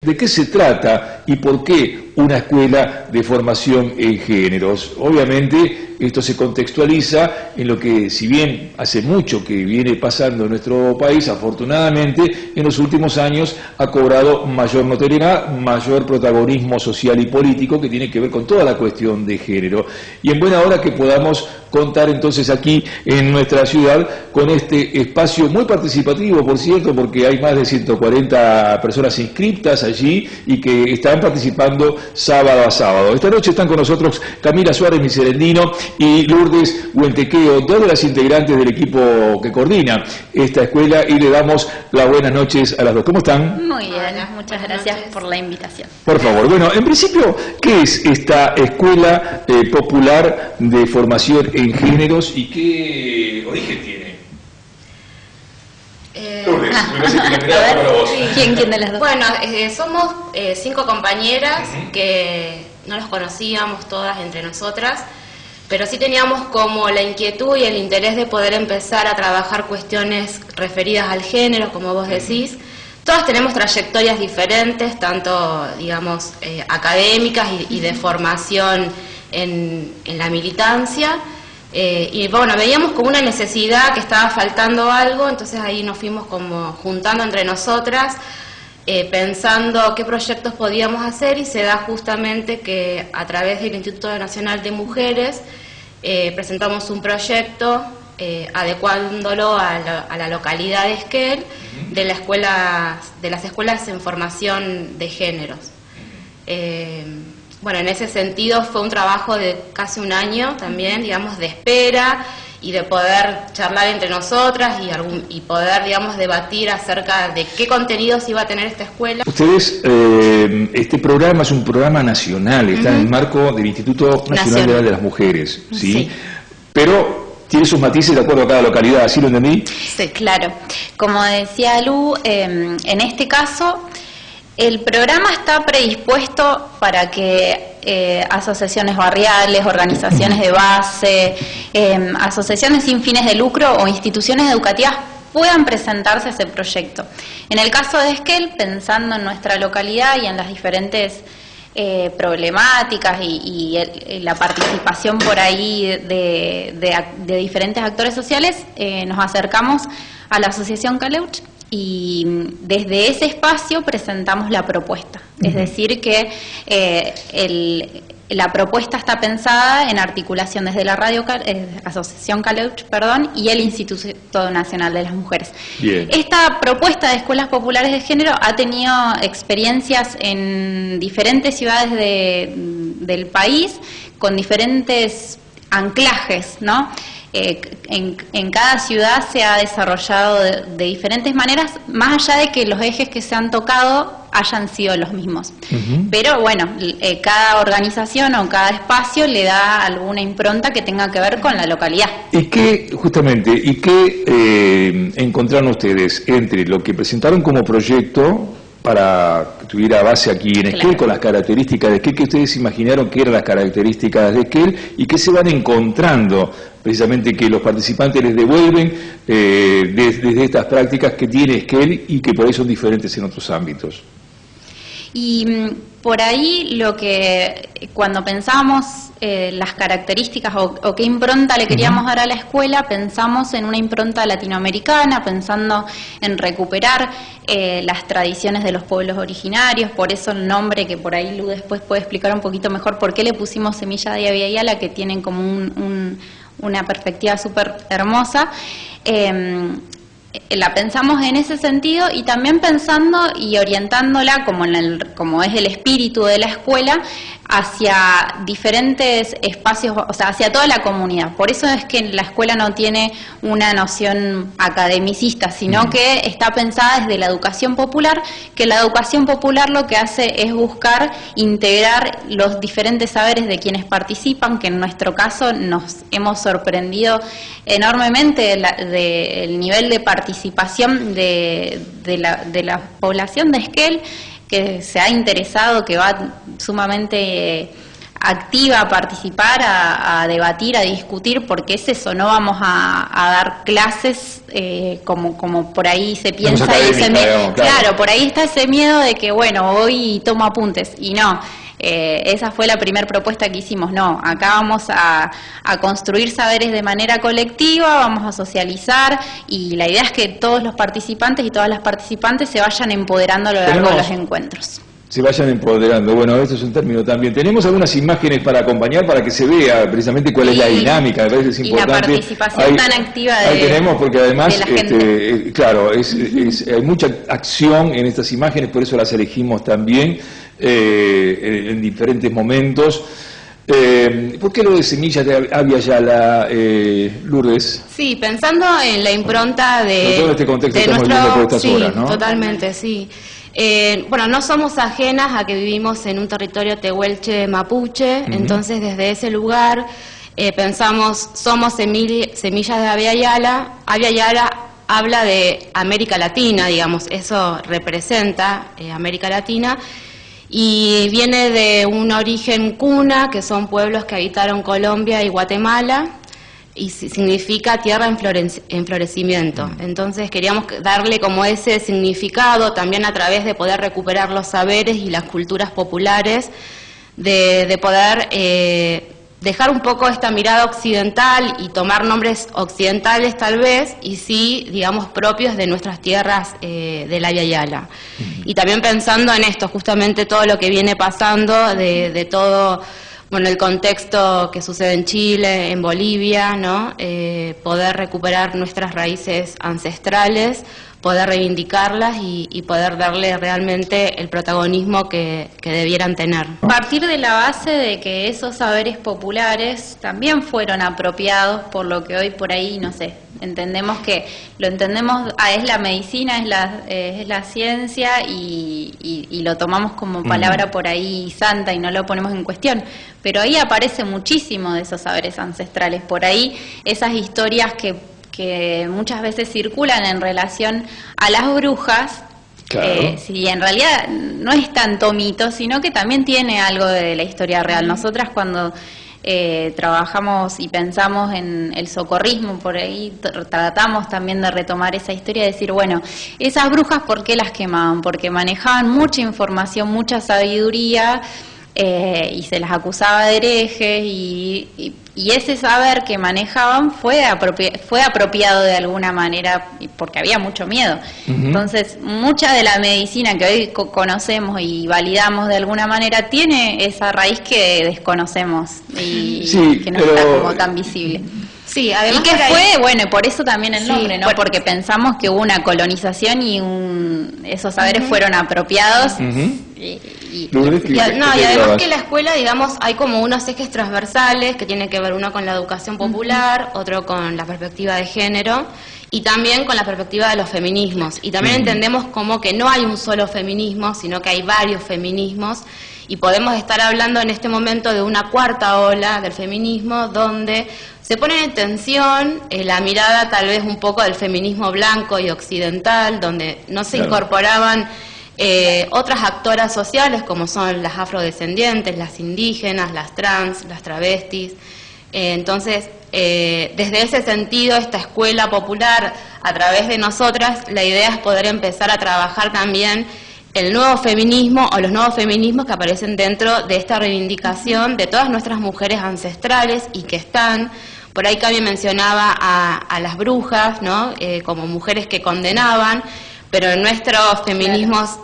¿De qué se trata y por qué una escuela de formación en géneros? Obviamente esto se contextualiza en lo que, si bien hace mucho que viene pasando en nuestro país, afortunadamente en los últimos años ha cobrado mayor notoriedad, mayor protagonismo social y político que tiene que ver con toda la cuestión de género. Y en buena hora que podamos contar entonces aquí en nuestra ciudad con este espacio muy participativo, por cierto, porque hay más de 140 personas inscriptas allí y que están participando sábado a sábado. Esta noche están con nosotros Camila Suárez Miserendino y Lourdes Huentequeo, dos de las integrantes del equipo que coordina esta escuela, y le damos las buenas noches a las dos. ¿Cómo están? Muy bien, muchas gracias por la invitación. Por favor, bueno, en principio, ¿qué es esta escuela popular de formación en géneros y qué origen tiene? Lourdes, me parece que la mirada para vos. ¿Quién de las dos? Bueno, somos 5 compañeras que no nos conocíamos todas entre nosotras, pero sí teníamos como la inquietud y el interés de poder empezar a trabajar cuestiones referidas al género, como vos decís. Todas tenemos trayectorias diferentes, tanto, digamos, académicas y de formación en la militancia. Y bueno, veíamos como una necesidad, que estaba faltando algo, entonces ahí nos fuimos como juntando entre nosotras, pensando qué proyectos podíamos hacer, y se da justamente que a través del Instituto Nacional de Mujeres presentamos un proyecto adecuándolo a la localidad de Esquel, de las escuelas en formación de géneros. Bueno, en ese sentido fue un trabajo de casi un año también, digamos, de espera y de poder charlar entre nosotras y poder, digamos, debatir acerca de qué contenidos iba a tener esta escuela. Ustedes, este programa es un programa nacional, está en el marco del Instituto Nacional de las Mujeres, ¿sí? Sí. Pero tiene sus matices de acuerdo a cada localidad, ¿así lo entendí? Sí, claro. Como decía Lu, en este caso el programa está predispuesto para que asociaciones barriales, organizaciones de base, asociaciones sin fines de lucro o instituciones educativas puedan presentarse a ese proyecto. En el caso de Esquel, pensando en nuestra localidad y en las diferentes problemáticas y la participación por ahí de diferentes actores sociales, nos acercamos a la Asociación Caleuch, y desde ese espacio presentamos la propuesta. Es decir, que la propuesta está pensada en articulación desde la Asociación Caleuch, y el Instituto Nacional de las Mujeres. Bien. Esta propuesta de escuelas populares de género ha tenido experiencias en diferentes ciudades del país, con diferentes anclajes, ¿no? En cada ciudad se ha desarrollado de diferentes maneras, más allá de que los ejes que se han tocado hayan sido los mismos. Pero bueno, cada organización o cada espacio le da alguna impronta que tenga que ver con la localidad. ¿Y qué encontraron ustedes entre lo que presentaron como proyecto para que tuviera base aquí en Esquel, con las características de Esquel, que ustedes imaginaron que eran las características de Esquel, y qué se van encontrando precisamente que los participantes les devuelven desde estas prácticas que tiene Esquel y que por ahí son diferentes en otros ámbitos? Y por ahí lo que, cuando pensamos las características o qué impronta le queríamos dar a la escuela, pensamos en una impronta latinoamericana, pensando en recuperar las tradiciones de los pueblos originarios. Por eso el nombre, que por ahí Lu después puede explicar un poquito mejor por qué le pusimos Semilla de Avia Yala, que tienen como una perspectiva súper hermosa. La pensamos en ese sentido, y también pensando y orientándola, como es el espíritu de la escuela, hacia diferentes espacios, o sea, hacia toda la comunidad. Por eso es que la escuela no tiene una noción academicista, sino que está pensada desde la educación popular, que la educación popular lo que hace es buscar integrar los diferentes saberes de quienes participan, que en nuestro caso nos hemos sorprendido enormemente del nivel de participación de la población de Esquel, que se ha interesado, que va sumamente activa a participar, a debatir, a discutir, porque es eso, no vamos a dar clases como por ahí se piensa. Claro, por ahí está ese miedo de que, bueno, hoy tomo apuntes, y no. Esa fue la primera propuesta que hicimos. No, acá vamos a construir saberes de manera colectiva, vamos a socializar, y la idea es que todos los participantes y todas las participantes se vayan empoderando a lo largo de los encuentros. Se vayan empoderando. Bueno, esto es un término también. Tenemos algunas imágenes para acompañar, para que se vea precisamente cuál es la dinámica. Me parece que es importante. Y la participación tan activa de ahí tenemos, porque además, la gente. Claro, hay mucha acción en estas imágenes, por eso las elegimos también en diferentes momentos. ¿Por qué lo de Semillas de Avia Yala, Lourdes? Sí, pensando en la impronta de todo este contexto que estamos viviendo por estas horas, ¿no? Totalmente, sí. Bueno, no somos ajenas a que vivimos en un territorio tehuelche mapuche, entonces desde ese lugar pensamos, somos Semillas de Avia Yala. Avia Yala habla de América Latina, digamos, eso representa América Latina, y viene de un origen cuna, que son pueblos que habitaron Colombia y Guatemala, y significa tierra en florecimiento. Entonces queríamos darle como ese significado también a través de poder recuperar los saberes y las culturas populares, de poder dejar un poco esta mirada occidental y tomar nombres occidentales tal vez, y sí, digamos, propios de nuestras tierras de la Avia Yala. Y también pensando en esto, justamente todo lo que viene pasando, de todo... Bueno, el contexto que sucede en Chile, en Bolivia, ¿no? Poder recuperar nuestras raíces ancestrales, poder reivindicarlas y poder darle realmente el protagonismo que debieran tener. A partir de la base de que esos saberes populares también fueron apropiados por lo que hoy por ahí, no sé, entendemos que lo entendemos, es la medicina, es la ciencia, y lo tomamos como palabra por ahí santa y no lo ponemos en cuestión, pero ahí aparece muchísimo de esos saberes ancestrales, por ahí esas historias que muchas veces circulan en relación a las brujas. Claro. Si en realidad no es tanto mito, sino que también tiene algo de la historia real. Nosotras cuando trabajamos y pensamos en el socorrismo, por ahí tratamos también de retomar esa historia, de decir, bueno, esas brujas, ¿por qué las quemaban? Porque manejaban mucha información, mucha sabiduría, y se las acusaba de herejes, y ese saber que manejaban fue apropiado de alguna manera, porque había mucho miedo. Entonces, mucha de la medicina que hoy conocemos y validamos de alguna manera tiene esa raíz que desconocemos y que no está como tan visible. Sí, además, y que fue, bueno, y por eso también el nombre, ¿no? Porque pensamos que hubo una colonización y esos saberes fueron apropiados. Y además que la escuela, digamos, hay como unos ejes transversales que tienen que ver uno con la educación popular, otro con la perspectiva de género, y también con la perspectiva de los feminismos. Y también entendemos como que no hay un solo feminismo, sino que hay varios feminismos, y podemos estar hablando en este momento de una cuarta ola del feminismo, donde se pone en tensión la mirada tal vez un poco del feminismo blanco y occidental, donde no se incorporaban otras actoras sociales como son las afrodescendientes, las indígenas, las trans, las travestis. Entonces, desde ese sentido, esta escuela popular, a través de nosotras, la idea es poder empezar a trabajar también el nuevo feminismo o los nuevos feminismos que aparecen dentro de esta reivindicación de todas nuestras mujeres ancestrales y que están. Por ahí Cami mencionaba a las brujas, ¿no? Como mujeres que condenaban, pero en nuestros feminismos,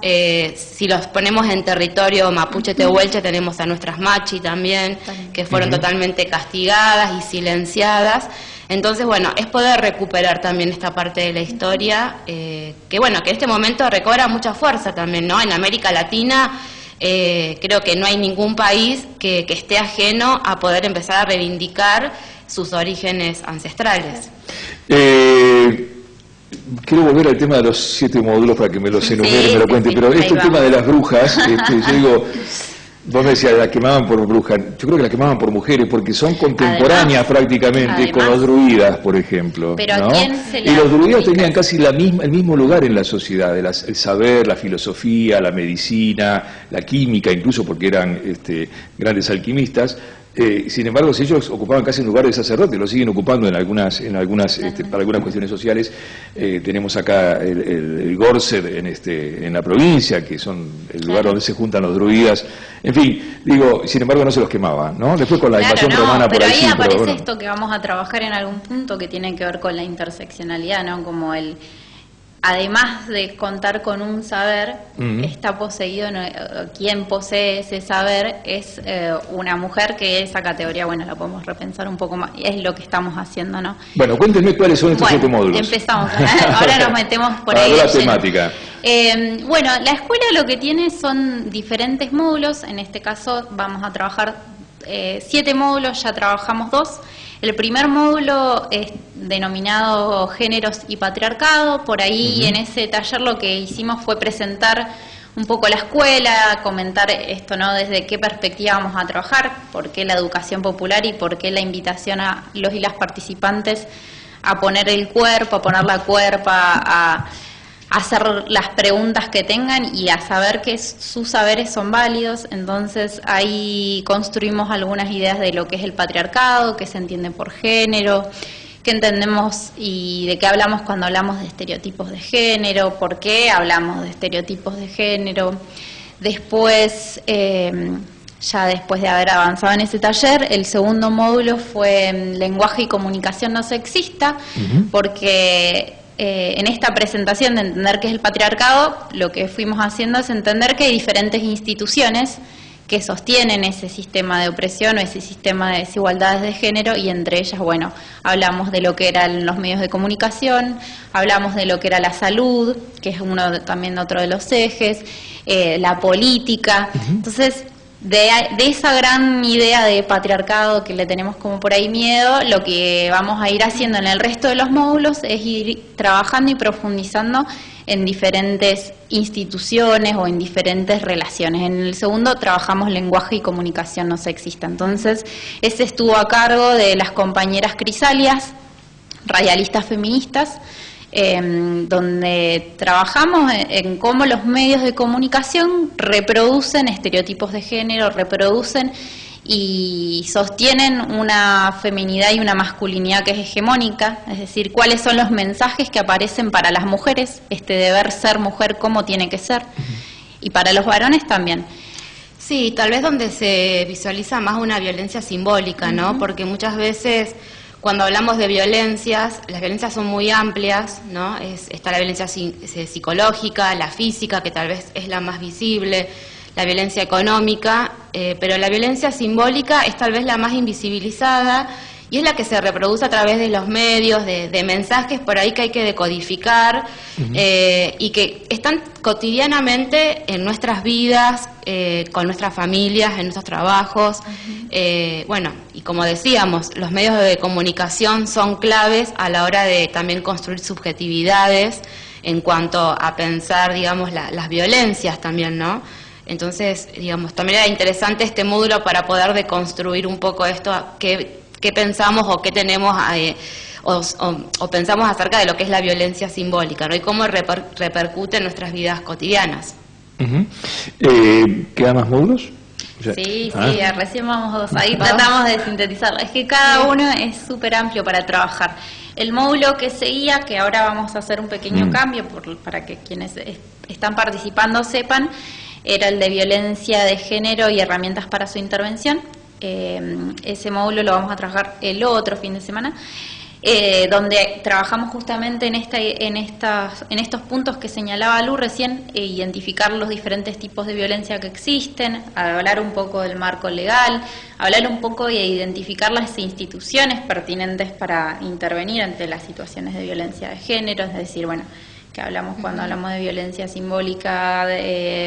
si los ponemos en territorio mapuche tehuelche, tenemos a nuestras machi también, que fueron totalmente castigadas y silenciadas. Entonces, bueno, es poder recuperar también esta parte de la historia, que bueno, que en este momento recobra mucha fuerza también, ¿no? En América Latina creo que no hay ningún país que esté ajeno a poder empezar a reivindicar sus orígenes ancestrales. Quiero volver al tema de los 7 módulos para que me los enumere, me lo cuente, pero este tema de las brujas, yo digo, Vos me decías, la quemaban por brujas. Yo creo que la quemaban por mujeres, porque son contemporáneas prácticamente con los druidas, por ejemplo. Pero ¿no? ¿a quién se la y los druidas tenían casi el mismo lugar en la sociedad, el saber, la filosofía, la medicina, la química, incluso porque eran grandes alquimistas. Sin embargo, si ellos ocupaban casi un lugar de sacerdote, lo siguen ocupando en algunas para algunas cuestiones sociales. Tenemos acá el Gorset en la provincia, que son el lugar donde se juntan los druidas. En fin, digo, sin embargo no se los quemaba, ¿no? Después con la invasión romana por pero ahí ahí aparece bueno. esto que vamos a trabajar en algún punto que tiene que ver con la interseccionalidad, ¿no? Como además de contar con un saber, está poseído, quien posee ese saber es una mujer, que esa categoría, bueno, la podemos repensar un poco más, es lo que estamos haciendo, ¿no? Bueno, cuéntenme cuáles son estos 7 módulos. Empezamos, ahora nos metemos por ahí. Para la temática. Bueno, la escuela lo que tiene son diferentes módulos, en este caso vamos a trabajar 7 módulos, ya trabajamos 2. El primer módulo es denominado Géneros y Patriarcado. Por ahí en ese taller lo que hicimos fue presentar un poco la escuela, comentar esto, ¿no? Desde qué perspectiva vamos a trabajar, por qué la educación popular y por qué la invitación a los y las participantes a poner el cuerpo, a poner la cuerpa, a hacer las preguntas que tengan y a saber que sus saberes son válidos. Entonces ahí construimos algunas ideas de lo que es el patriarcado, qué se entiende por género, qué entendemos y de qué hablamos cuando hablamos de estereotipos de género, por qué hablamos de estereotipos de género. Después, ya después de haber avanzado en ese taller, el segundo módulo fue lenguaje y comunicación no sexista, porque en esta presentación de entender qué es el patriarcado, lo que fuimos haciendo es entender que hay diferentes instituciones que sostienen ese sistema de opresión o ese sistema de desigualdades de género, y entre ellas, bueno, hablamos de lo que eran los medios de comunicación, hablamos de lo que era la salud, que es también otro de los ejes, la política. Entonces, de esa gran idea de patriarcado que le tenemos como por ahí miedo, lo que vamos a ir haciendo en el resto de los módulos es ir trabajando y profundizando en diferentes instituciones o en diferentes relaciones. En el segundo trabajamos lenguaje y comunicación no sexista. Entonces, ese estuvo a cargo de las compañeras Crisalias, radialistas feministas, donde trabajamos en cómo los medios de comunicación reproducen estereotipos de género, reproducen y sostienen una feminidad y una masculinidad que es hegemónica, es decir, cuáles son los mensajes que aparecen para las mujeres, este deber ser mujer, cómo tiene que ser, y para los varones también. Sí, tal vez donde se visualiza más una violencia simbólica, ¿no? Porque muchas veces cuando hablamos de violencias, las violencias son muy amplias, ¿no? Está la violencia psicológica, la física, que tal vez es la más visible, la violencia económica, pero la violencia simbólica es tal vez la más invisibilizada y es la que se reproduce a través de los medios, de mensajes por ahí que hay que decodificar y que están cotidianamente en nuestras vidas, con nuestras familias, en nuestros trabajos. Bueno, y como decíamos, los medios de comunicación son claves a la hora de también construir subjetividades en cuanto a pensar, digamos, las violencias también, ¿no? Entonces, digamos, también era interesante este módulo para poder deconstruir un poco esto, qué pensamos o qué tenemos o pensamos acerca de lo que es la violencia simbólica, ¿no? Y cómo repercute en nuestras vidas cotidianas. ¿Quedan más módulos? Sí, recién vamos 2. Ahí tratamos de sintetizarlo. Es que cada uno es súper amplio para trabajar. El módulo que seguía, que ahora vamos a hacer un pequeño cambio para que quienes están participando sepan, era el de violencia de género y herramientas para su intervención. Ese módulo lo vamos a trabajar el otro fin de semana, donde trabajamos justamente en estos puntos que señalaba Lu recién, identificar los diferentes tipos de violencia que existen, hablar un poco del marco legal, hablar un poco e identificar las instituciones pertinentes para intervenir ante las situaciones de violencia de género, es decir, bueno, que hablamos cuando hablamos de violencia simbólica,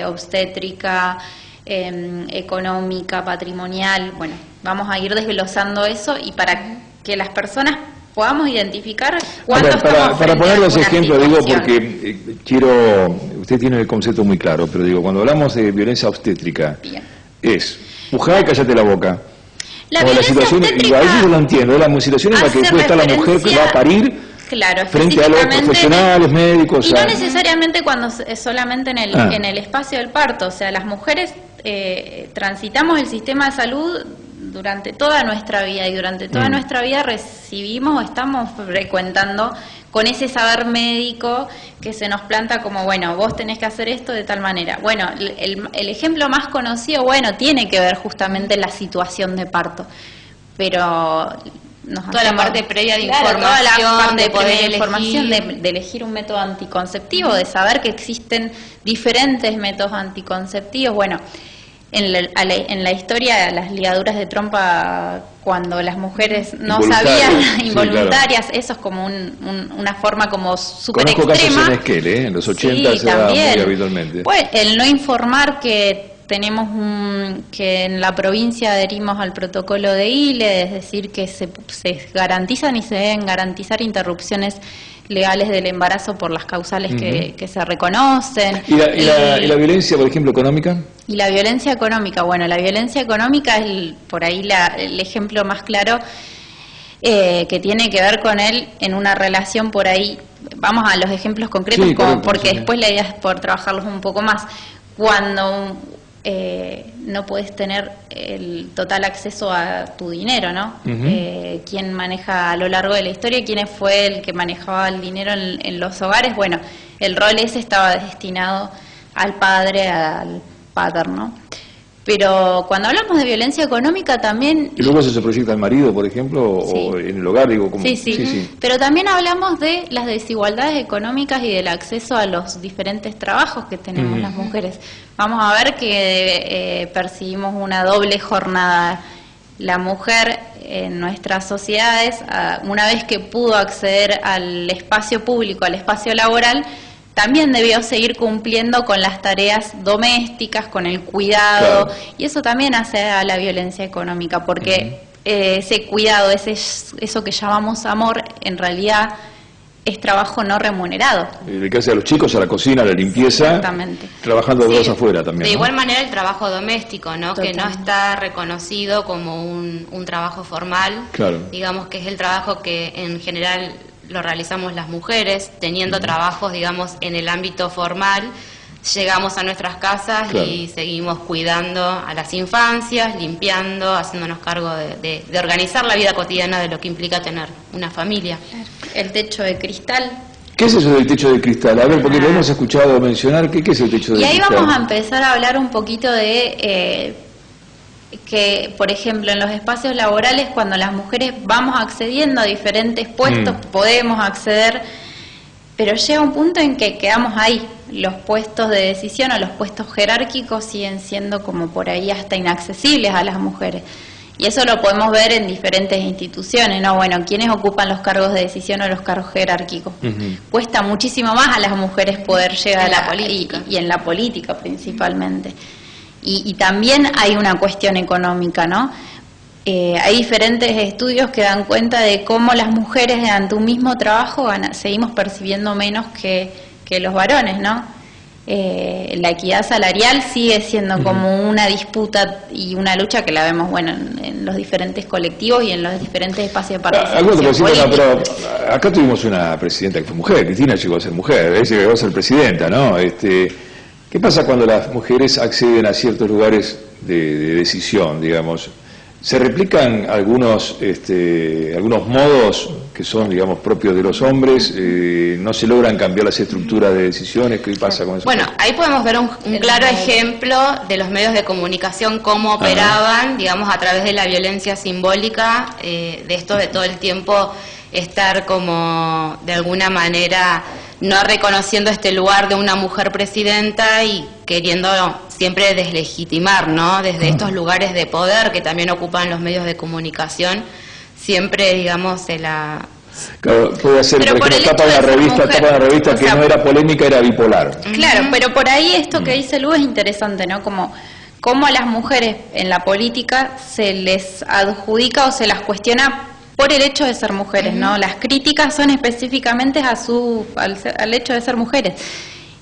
obstétrica, económica, patrimonial. Bueno, vamos a ir desglosando eso y para que las personas podamos identificar cuánto estamos para poner los ejemplos, situación. digo, porque usted tiene el concepto muy claro, pero digo, cuando hablamos de violencia obstétrica, Bien. es pujá y cállate la boca. La o la situación, y a veces yo lo entiendo, la situación en la que puede estar la mujer que va a parir, claro, frente a los profesionales, médicos. Y no necesariamente cuando solamente en el espacio del parto, o sea, las mujeres transitamos el sistema de salud durante toda nuestra vida, y durante toda nuestra vida recibimos o estamos frecuentando con ese saber médico que se nos planta como, bueno, vos tenés que hacer esto de tal manera. Bueno, el ejemplo más conocido, bueno, tiene que ver justamente la situación de parto, pero toda la parte previa de información, toda la parte de información de elegir un método anticonceptivo, de saber que existen diferentes métodos anticonceptivos. Bueno, en la historia de las ligaduras de trompa, cuando las mujeres no sabían, involuntarias, eso es como una forma como súper extrema. Conozco casos en Esquel, en los 80 se da muy habitualmente. Pues el no informar que tenemos que en la provincia adherimos al protocolo de ILE, es decir, que se garantizan y se deben garantizar interrupciones legales del embarazo por las causales que se reconocen. ¿Y la violencia, por ejemplo, económica? Y la violencia económica, bueno, la violencia económica es por ahí el ejemplo más claro que tiene que ver con él en una relación por ahí. Vamos a los ejemplos concretos, porque después la idea es poder trabajarlos un poco más. Cuando no puedes tener el total acceso a tu dinero, ¿no? ¿Quién maneja a lo largo de la historia? ¿Quién fue el que manejaba el dinero en los hogares? Bueno, el rol ese estaba destinado al padre, al paterno. Pero cuando hablamos de violencia económica también... ¿Y luego eso se proyecta al marido, por ejemplo, o en el hogar? Digo, como... Sí. Pero también hablamos de las desigualdades económicas y del acceso a los diferentes trabajos que tenemos las mujeres. Vamos a ver que percibimos una doble jornada. La mujer en nuestras sociedades, una vez que pudo acceder al espacio público, al espacio laboral, también debió seguir cumpliendo con las tareas domésticas, con el cuidado, y eso también hace a la violencia económica, porque ese cuidado, eso que llamamos amor, en realidad es trabajo no remunerado. Le hace a los chicos, a la cocina, a la limpieza, exactamente, trabajando dos afuera también. De igual manera el trabajo doméstico, ¿no? Que no está reconocido como un trabajo formal, digamos que es el trabajo que en general lo realizamos las mujeres, teniendo trabajos, digamos, en el ámbito formal. Llegamos a nuestras casas y seguimos cuidando a las infancias, limpiando, haciéndonos cargo de organizar la vida cotidiana de lo que implica tener una familia. El techo de cristal. ¿Qué es eso del techo de cristal? A ver, porque lo hemos escuchado mencionar. ¿Qué es el techo de cristal? Y ahí vamos a empezar a hablar un poquito de... que, por ejemplo, en los espacios laborales, cuando las mujeres vamos accediendo a diferentes puestos, podemos acceder, pero llega un punto en que quedamos ahí. Los puestos de decisión o los puestos jerárquicos siguen siendo como por ahí hasta inaccesibles a las mujeres. Y eso lo podemos ver en diferentes instituciones, ¿no? Bueno, ¿quiénes ocupan los cargos de decisión o los cargos jerárquicos? Cuesta muchísimo más a las mujeres poder llegar a la política. Y en la política principalmente. Y también hay una cuestión económica, ¿no? Hay diferentes estudios que dan cuenta de cómo las mujeres ante un mismo trabajo seguimos percibiendo menos que los varones, ¿no? La equidad salarial sigue siendo como una disputa y una lucha que la vemos, bueno, en los diferentes colectivos y en los diferentes espacios de participación. Pero acá tuvimos una presidenta que fue mujer, Cristina llegó a ser mujer, llegó a ser presidenta, ¿no? ¿Qué pasa cuando las mujeres acceden a ciertos lugares de decisión, digamos? ¿Se replican algunos modos que son, digamos, propios de los hombres? ¿No se logran cambiar las estructuras de decisiones? ¿Qué pasa con eso? Bueno, ahí podemos ver un claro ejemplo de los medios de comunicación, cómo operaban, digamos, a través de la violencia simbólica, de esto de todo el tiempo estar como, de alguna manera, no reconociendo este lugar de una mujer presidenta y queriendo siempre deslegitimar, ¿no? Desde estos lugares de poder que también ocupan los medios de comunicación, siempre, digamos, se la... Claro, puede ser, por ejemplo, tapa de la revista que no era polémica, era bipolar. Claro, pero por ahí esto que dice Lu es interesante, ¿no? Como a las mujeres en la política se les adjudica o se las cuestiona por el hecho de ser mujeres, ¿no? Las críticas son específicamente al hecho de ser mujeres.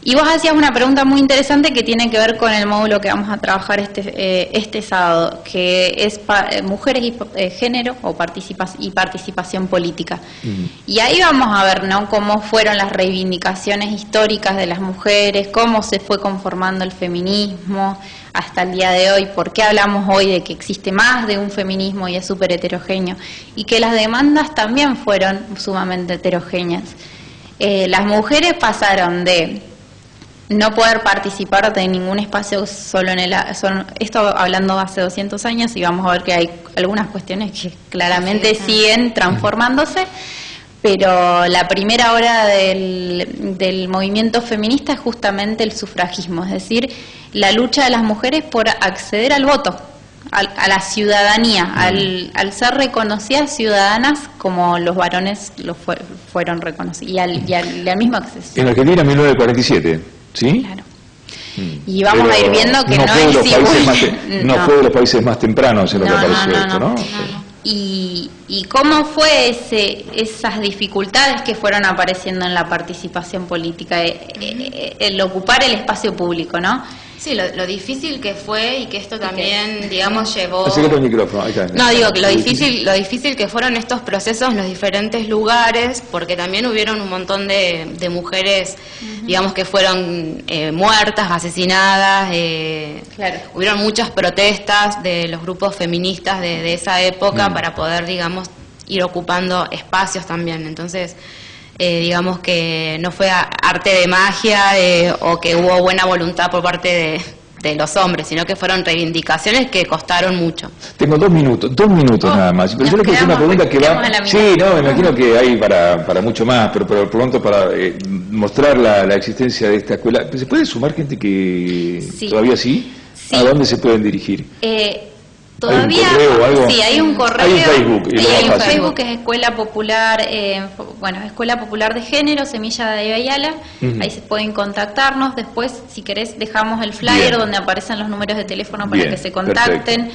Y vos hacías una pregunta muy interesante que tiene que ver con el módulo que vamos a trabajar este sábado, que es mujeres y género o participación política. Y ahí vamos a ver, ¿no?, cómo fueron las reivindicaciones históricas de las mujeres, cómo se fue conformando el feminismo hasta el día de hoy, por qué hablamos hoy de que existe más de un feminismo y es súper heterogéneo, y que las demandas también fueron sumamente heterogéneas. Las mujeres pasaron de no poder participar de ningún espacio solo en esto hablando hace 200 años, y vamos a ver que hay algunas cuestiones que claramente siguen transformándose, pero la primera hora del movimiento feminista es justamente el sufragismo, es decir, la lucha de las mujeres por acceder al voto, a la ciudadanía, al ser reconocidas ciudadanas como los varones fueron reconocidos, y al mismo acceso. En Argentina, 1947, ¿sí? Claro. Y vamos a ir viendo que no es igual. No fue de los países más tempranos en lo que apareció esto, ¿no? Y cómo fue esas dificultades que fueron apareciendo en la participación política, el ocupar el espacio público, ¿no? Sí, lo difícil que fue, y que esto también, digamos, llevó... Acércate al micrófono, ahí está. No, digo que lo difícil que fueron estos procesos en los diferentes lugares, porque también hubieron un montón de mujeres, digamos, que fueron muertas, asesinadas, claro. Hubieron muchas protestas de los grupos feministas de esa época para poder, digamos, ir ocupando espacios también. Entonces, digamos que no fue arte de magia o que hubo buena voluntad por parte de los hombres, sino que fueron reivindicaciones que costaron mucho. Tengo 2 minutos nada más. Pero yo le quiero hacer una pregunta que va... Sí, no, me imagino que hay para mucho más, pero por pronto para mostrar la existencia de esta escuela. ¿Se puede sumar gente que todavía sí? ¿A dónde se pueden dirigir? Todavía, hay un correo, hay un Facebook, hay un Facebook que es Escuela Popular, Escuela Popular de Género, Semilla de Ayala, ahí se pueden contactarnos. Después, si querés, dejamos el flyer donde aparecen los números de teléfono para que se contacten.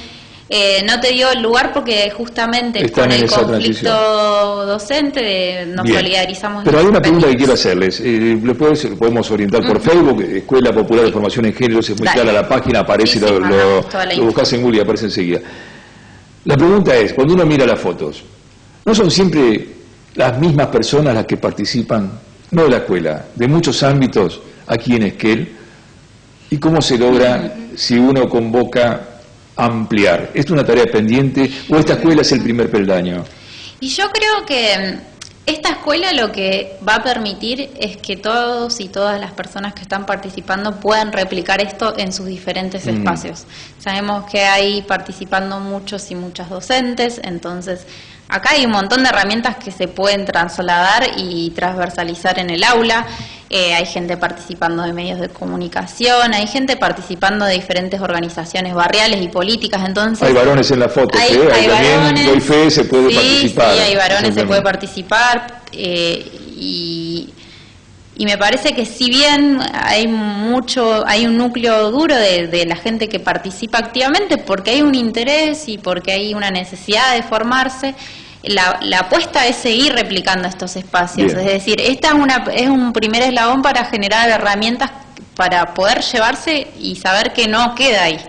No te dio el lugar porque justamente con el conflicto docente nos solidarizamos. Pero hay una pregunta que quiero hacerles. Lo podemos orientar por Facebook, Escuela Popular de Formación en Géneros, es muy clara la página, aparece, lo buscas en Google y aparece enseguida. La pregunta es, cuando uno mira las fotos, ¿no son siempre las mismas personas las que participan, no de la escuela, de muchos ámbitos aquí en Esquel? ¿Y cómo se logra si uno convoca ampliar? ¿Es una tarea pendiente o esta escuela es el primer peldaño? Y yo creo que esta escuela lo que va a permitir es que todos y todas las personas que están participando puedan replicar esto en sus diferentes espacios. Sabemos que hay participando muchos y muchas docentes, entonces acá hay un montón de herramientas que se pueden trasladar y transversalizar en el aula. Hay gente participando de medios de comunicación, hay gente participando de diferentes organizaciones barriales y políticas. Entonces hay varones en la foto, hay también doy fe, se puede participar. Sí, hay varones, se puede participar. Y me parece que si bien hay un núcleo duro de la gente que participa activamente, porque hay un interés y porque hay una necesidad de formarse, la apuesta es seguir replicando estos espacios. Es decir, esta es un primer eslabón para generar herramientas para poder llevarse y saber que no queda ahí.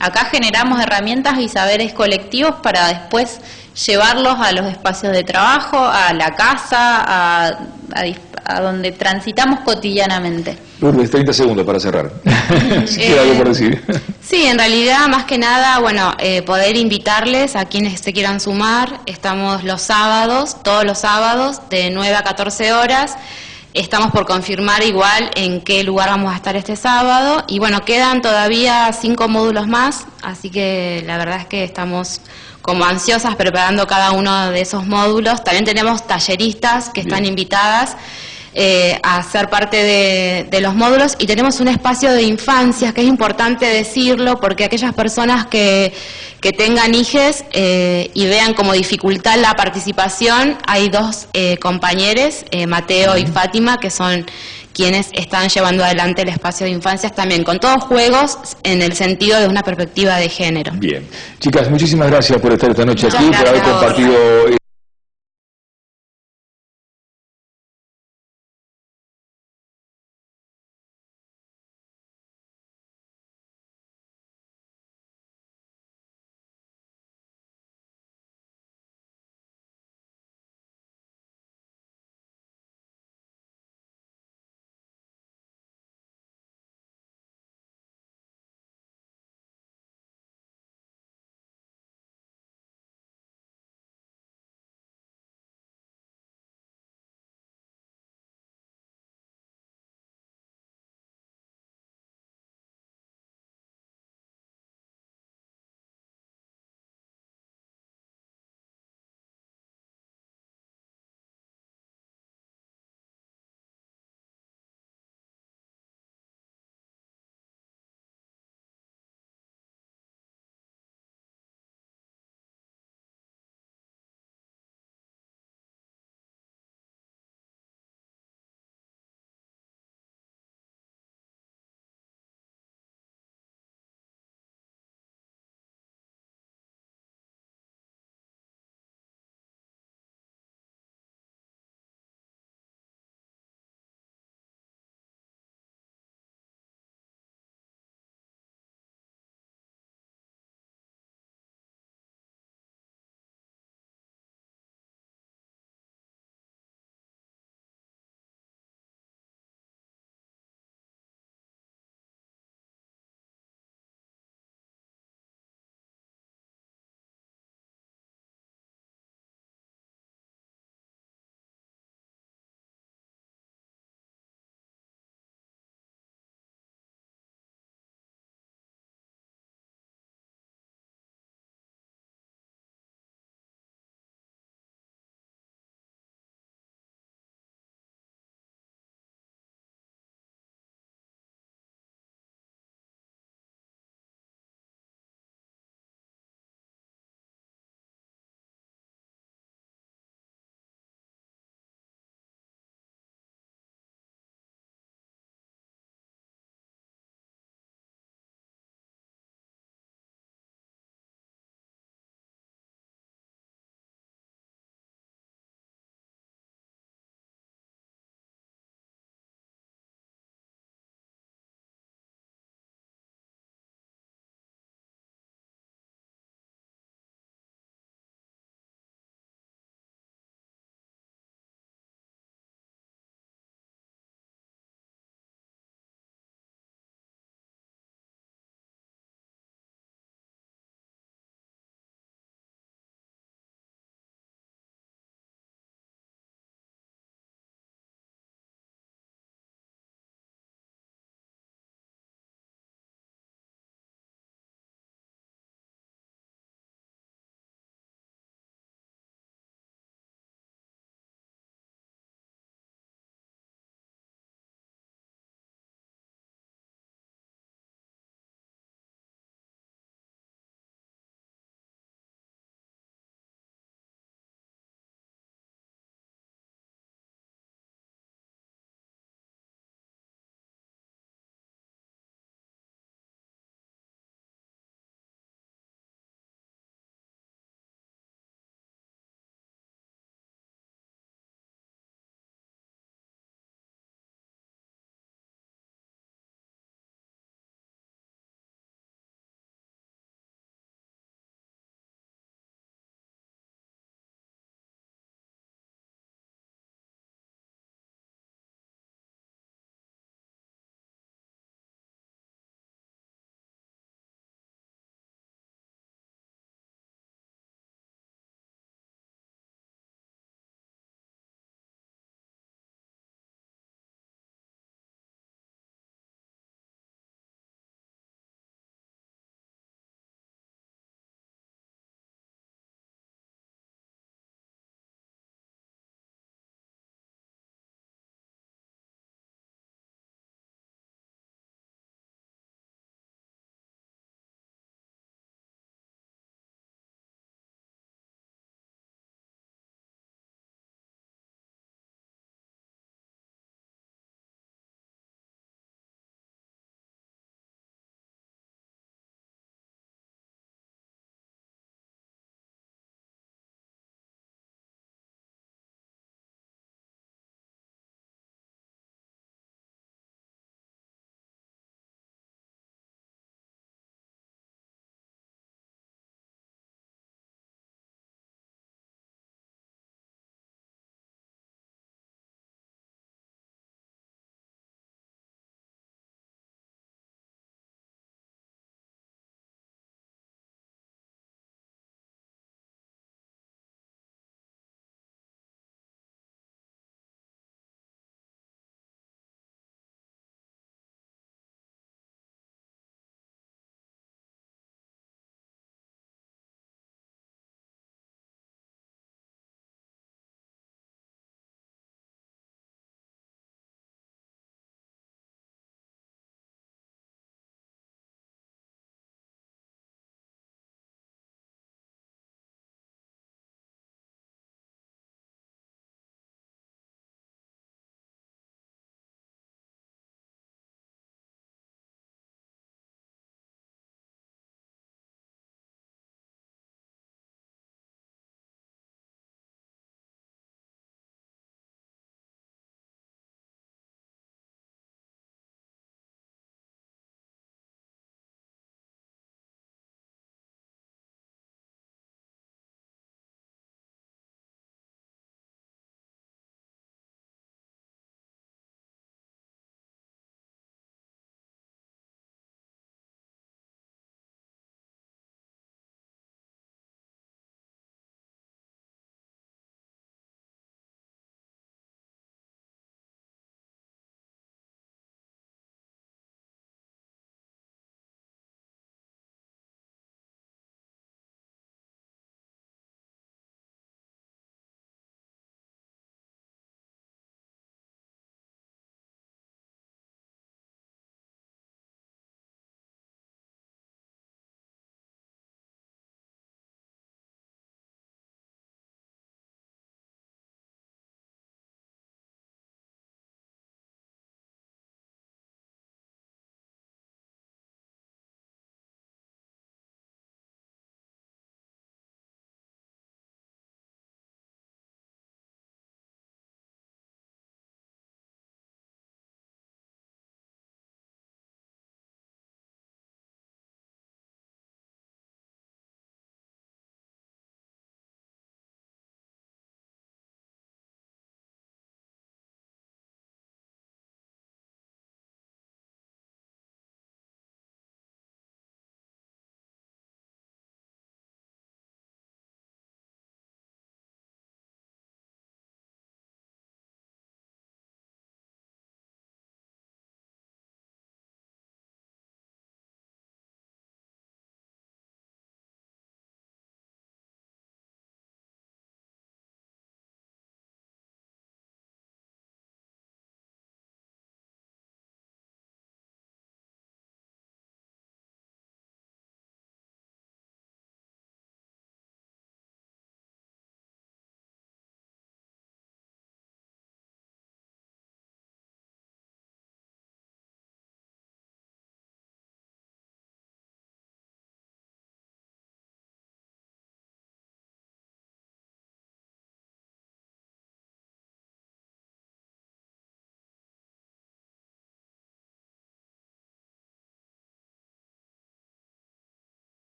Acá generamos herramientas y saberes colectivos para después llevarlos a los espacios de trabajo, a la casa, a donde transitamos cotidianamente. Lourdes, 30 segundos para cerrar. Si queda algo por decir. Sí, en realidad, más que nada, poder invitarles a quienes se quieran sumar. Estamos los sábados, todos los sábados, de 9 a 14 horas. Estamos por confirmar igual en qué lugar vamos a estar este sábado. Y quedan todavía 5 módulos más, así que la verdad es que estamos como ansiosas preparando cada uno de esos módulos. También tenemos talleristas que están invitadas a ser parte de los módulos, y tenemos un espacio de infancias, que es importante decirlo, porque aquellas personas que tengan hijes y vean como dificultad la participación, hay 2 compañeros, Mateo y Fátima, que son quienes están llevando adelante el espacio de infancias también, con todos juegos en el sentido de una perspectiva de género. Bien. Chicas, muchísimas gracias por estar esta noche aquí, por haber compartido